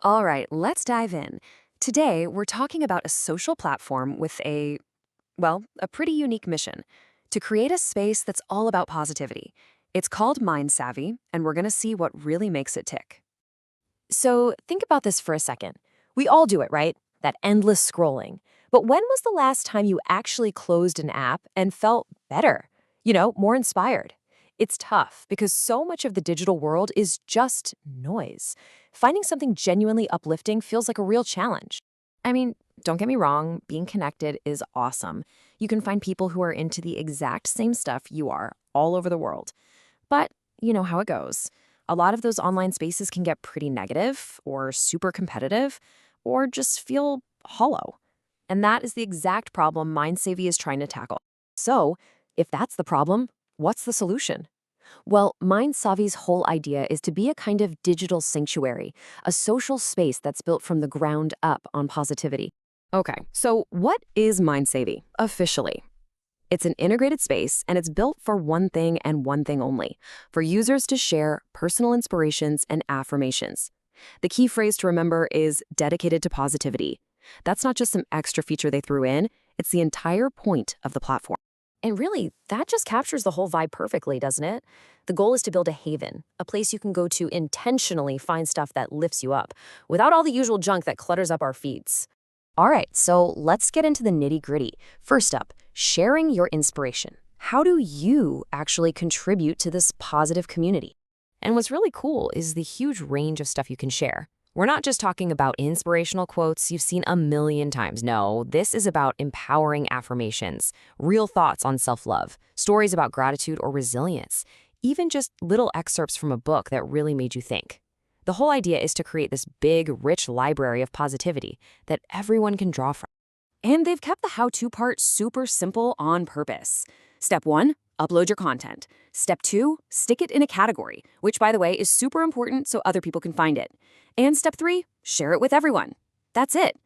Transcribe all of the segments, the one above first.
All right, let's dive in. Today, we're talking about a social platform with a pretty unique mission to create a space that's all about positivity. It's called Mind Savvy, and we're going to see what really makes it tick. So think about this for a second. We all do it, right? That endless scrolling. But when was the last time you actually closed an app and felt better? More inspired? It's tough because so much of the digital world is just noise. Finding something genuinely uplifting feels like a real challenge. I mean, don't get me wrong, being connected is awesome. You can find people who are into the exact same stuff you are all over the world. But you know how it goes. A lot of those online spaces can get pretty negative or super competitive or just feel hollow. And that is the exact problem MindSavvy is trying to tackle. So, if that's the problem, what's the solution? Well, MindSavvy's whole idea is to be a kind of digital sanctuary, a social space that's built from the ground up on positivity. Okay, so what is Mind Savvy officially? It's an integrated space, and it's built for one thing and one thing only, for users to share personal inspirations and affirmations. The key phrase to remember is dedicated to positivity. That's not just some extra feature they threw in, it's the entire point of the platform. And really, that just captures the whole vibe perfectly, doesn't it? The goal is to build a haven, a place you can go to intentionally find stuff that lifts you up, without all the usual junk that clutters up our feeds. All right, so let's get into the nitty-gritty. First up, sharing your inspiration. How do you actually contribute to this positive community? And what's really cool is the huge range of stuff you can share. We're not just talking about inspirational quotes you've seen a million times. No, this is about empowering affirmations, real thoughts on self-love, stories about gratitude or resilience, even just little excerpts from a book that really made you think. The whole idea is to create this big, rich library of positivity that everyone can draw from. And they've kept the how-to part super simple on purpose. Step 1, upload your content. Step 2, stick it in a category, which, by the way, is super important so other people can find it. And step 3, share it with everyone. That's it.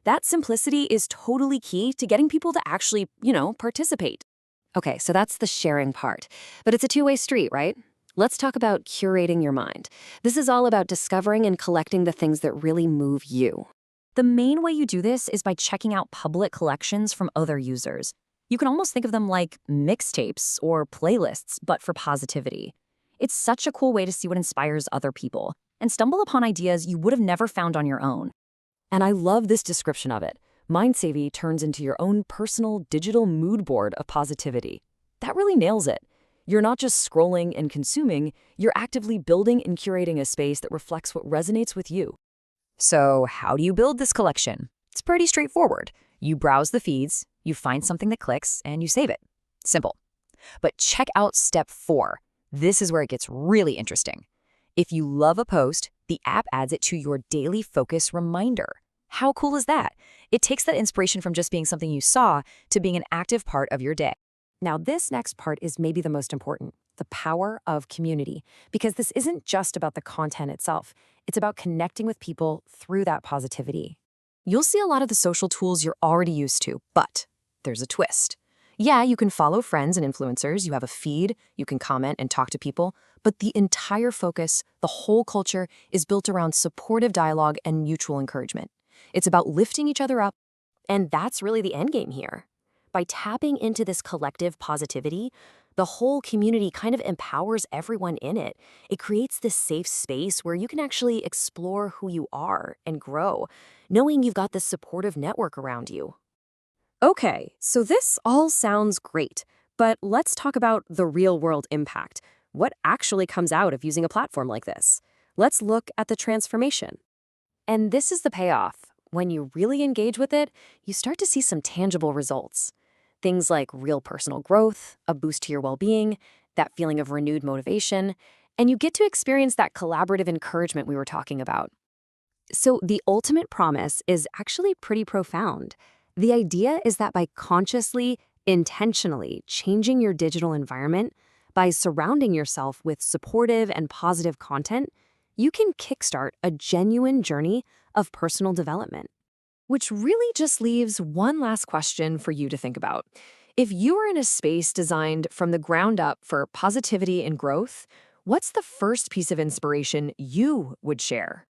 That simplicity is totally key to getting people to actually, participate. Okay, so that's the sharing part. But it's a two-way street, right? Let's talk about curating your mind. This is all about discovering and collecting the things that really move you. The main way you do this is by checking out public collections from other users. You can almost think of them like mixtapes or playlists, but for positivity. It's such a cool way to see what inspires other people and stumble upon ideas you would have never found on your own. And I love this description of it. MindSavvy turns into your own personal digital mood board of positivity. That really nails it. You're not just scrolling and consuming, you're actively building and curating a space that reflects what resonates with you. So how do you build this collection? It's pretty straightforward. You browse the feeds, you find something that clicks, and you save it. Simple. But check out step 4. This is where it gets really interesting. If you love a post, the app adds it to your daily focus reminder. How cool is that? It takes that inspiration from just being something you saw to being an active part of your day. Now, this next part is maybe the most important, the power of community, because this isn't just about the content itself. It's about connecting with people through that positivity. You'll see a lot of the social tools you're already used to, but there's a twist. Yeah, you can follow friends and influencers, you have a feed, you can comment and talk to people, but the entire focus, the whole culture, is built around supportive dialogue and mutual encouragement. It's about lifting each other up, and that's really the end game here. By tapping into this collective positivity, the whole community kind of empowers everyone in it. It creates this safe space where you can actually explore who you are and grow, knowing you've got this supportive network around you. Okay, so this all sounds great, but let's talk about the real-world impact. What actually comes out of using a platform like this? Let's look at the transformation. And this is the payoff. When you really engage with it, you start to see some tangible results. Things like real personal growth, a boost to your well-being, that feeling of renewed motivation, and you get to experience that collaborative encouragement we were talking about. So the ultimate promise is actually pretty profound. The idea is that by consciously, intentionally changing your digital environment, by surrounding yourself with supportive and positive content, you can kickstart a genuine journey of personal development. Which really just leaves one last question for you to think about. If you were in a space designed from the ground up for positivity and growth, what's the first piece of inspiration you would share?